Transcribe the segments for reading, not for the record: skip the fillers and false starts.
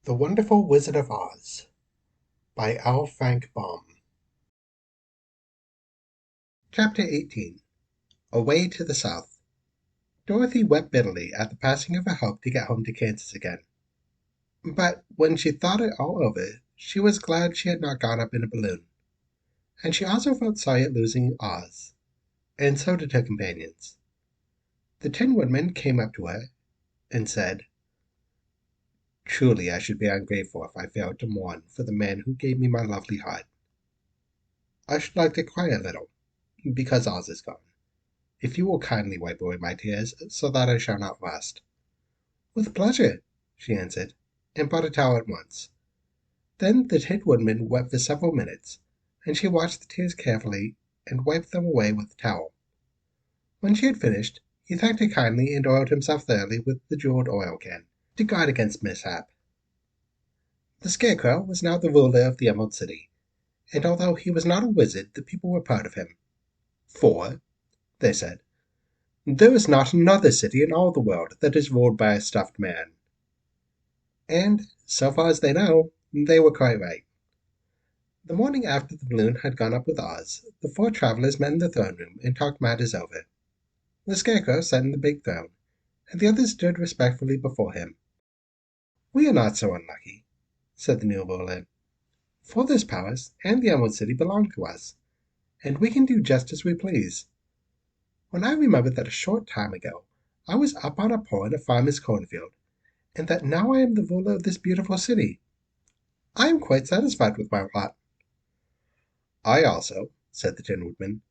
The Wonderful Wizard of Oz by L. Frank Baum. Chapter 18. Away to the South. Dorothy wept bitterly at the passing of her hope to get home to Kansas again. But when she thought it all over, she was glad she had not gone up in a balloon. And she also felt sorry at losing Oz, and so did her companions. The Tin Woodman came up to her and said, "Truly I should be ungrateful if I failed to mourn for the man who gave me my lovely heart. I should like to cry a little, because Oz is gone. If you will kindly wipe away my tears, so that I shall not rust." "With pleasure," she answered, and brought a towel at once. Then the Tin Woodman wept for several minutes, and she watched the tears carefully and wiped them away with the towel. When she had finished, he thanked her kindly and oiled himself thoroughly with the jeweled oil can, to guard against mishap. The Scarecrow was now the ruler of the Emerald City, and although he was not a wizard, the people were proud of him. "For," they said, "there is not another city in all the world that is ruled by a stuffed man." And, so far as they know, they were quite right. The morning after the balloon had gone up with Oz, the four travelers met in the throne room and talked matters over. The Scarecrow sat in the big throne, and the others stood respectfully before him. "We are not so unlucky," said the new ruler, "for this palace and the Emerald City belong to us, and we can do just as we please. When I remember that a short time ago I was up on a pole in a farmer's cornfield, and that now I am the ruler of this beautiful city, I am quite satisfied with my lot." "I also," said the Tin Woodman,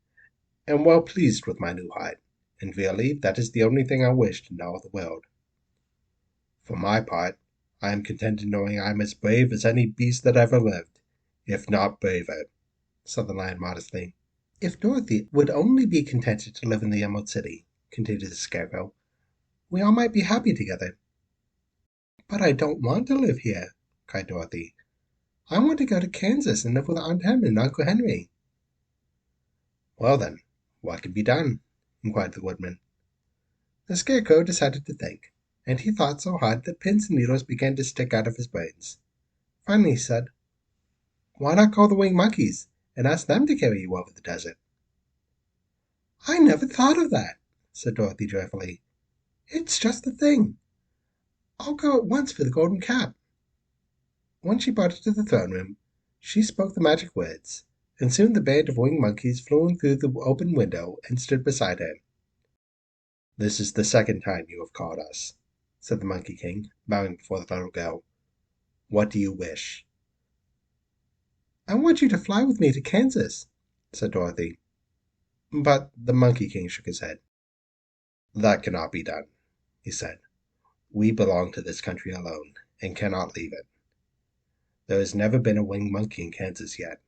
"am well pleased with my new hide, and really that is the only thing I wished in all the world. For my part, I am content in knowing I am as brave as any beast that ever lived, if not braver," said the Lion modestly. "If Dorothy would only be contented to live in the Emerald City," continued the Scarecrow, "we all might be happy together." "But I don't want to live here," cried Dorothy. "I want to go to Kansas and live with Aunt Em and Uncle Henry." "Well, then, what can be done?" inquired the Woodman. The Scarecrow decided to think, and he thought so hard that pins and needles began to stick out of his brains. Finally he said, "Why not call the Winged Monkeys and ask them to carry you over the desert?" "I never thought of that," said Dorothy joyfully. "It's just the thing. I'll go at once for the golden cap." When she brought it to the throne room, she spoke the magic words, and soon the band of winged monkeys flew in through the open window and stood beside her. "This is the second time you have called us," said the Monkey King, bowing before the little girl. "What do you wish?" "I want you to fly with me to Kansas," said Dorothy. But the Monkey King shook his head. "That cannot be done," he said. "We belong to this country alone, and cannot leave it. There has never been a winged monkey in Kansas yet,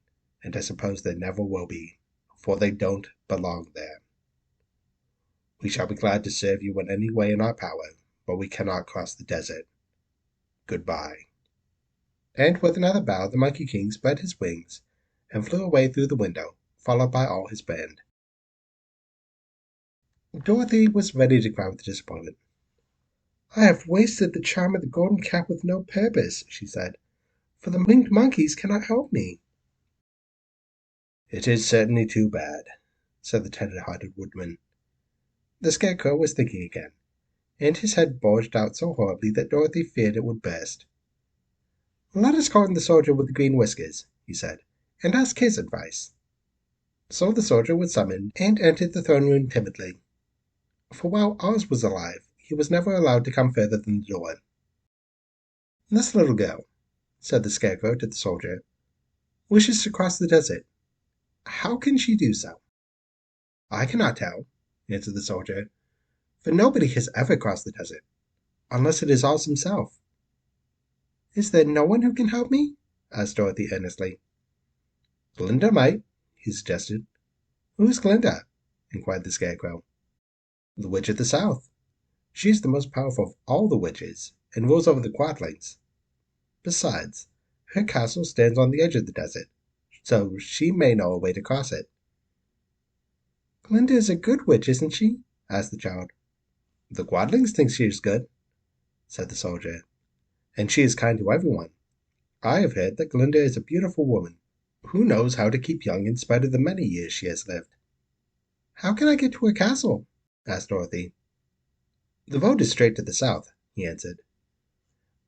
and I suppose there never will be, for they don't belong there. We shall be glad to serve you in any way in our power, but we cannot cross the desert. Goodbye." And with another bow the Monkey King spread his wings and flew away through the window, followed by all his band. Dorothy was ready to cry with disappointment. "I have wasted the charm of the golden cap with no purpose," she said, "for the winged monkeys cannot help me." "It is certainly too bad," said the tender-hearted Woodman. The Scarecrow was thinking again, and his head bulged out so horribly that Dorothy feared it would burst. "Let us call in the soldier with the green whiskers," he said, "and ask his advice." So the soldier was summoned, and entered the throne room timidly. For while Oz was alive, he was never allowed to come further than the door. "This little girl," said the Scarecrow to the soldier, "wishes to cross the desert. How can she do so?" "I cannot tell," answered the soldier, "for nobody has ever crossed the desert, unless it is Oz himself." "Is there no one who can help me?" asked Dorothy earnestly. "Glinda might," he suggested. "Who is Glinda?" inquired the Scarecrow. "The Witch of the South. She is the most powerful of all the witches, and rules over the Quadlings. Besides, her castle stands on the edge of the desert, so she may know a way to cross it." "Glinda is a good witch, isn't she?" asked the child. "The Quadlings think she is good," said the soldier. and she is kind to everyone. I have heard that Glinda is a beautiful woman who knows how to keep young in spite of the many years she has lived." "How can I get to her castle?" asked Dorothy. "The road is straight to the south," he answered,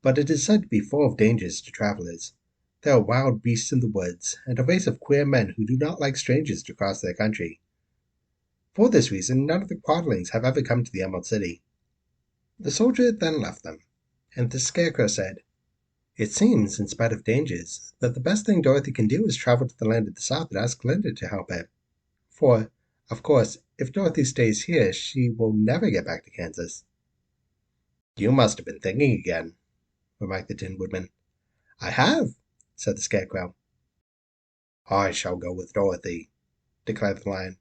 "but it is said to be full of dangers to travelers. There are wild beasts in the woods, and a race of queer men who do not like strangers to cross their country. For this reason, none of the Quadlings have ever come to the Emerald City." The soldier then left them, and the Scarecrow said, "It seems, in spite of dangers, that the best thing Dorothy can do is travel to the land of the South and ask Glinda to help her. For, of course, if Dorothy stays here, she will never get back to Kansas." "You must have been thinking again," remarked the Tin Woodman. "I have," said the Scarecrow. "I shall go with Dorothy," declared the Lion,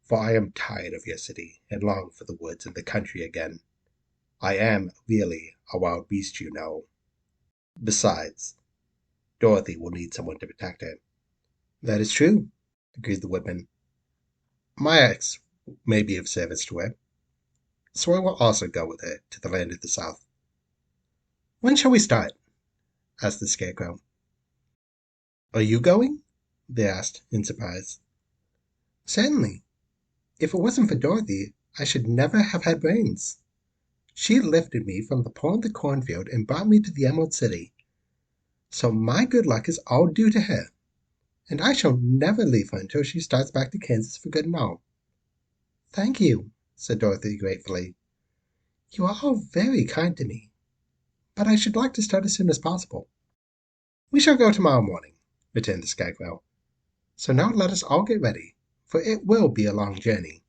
"for I am tired of your city and long for the woods and the country again. I am really a wild beast, you know. Besides, Dorothy will need someone to protect her." "That is true," agreed the Woodman. "My axe may be of service to her, so I will also go with her to the land of the South." "When shall we start?" asked the Scarecrow. "Are you going?" they asked in surprise. "Certainly. If it wasn't for Dorothy, I should never have had brains. She lifted me from the pole in the cornfield and brought me to the Emerald City. So my good luck is all due to her, and I shall never leave her until she starts back to Kansas for good and all." "Thank you," said Dorothy gratefully. "You are all very kind to me, but I should like to start as soon as possible." "We shall go tomorrow morning," returned the Scarecrow. "So now let us all get ready, for it will be a long journey."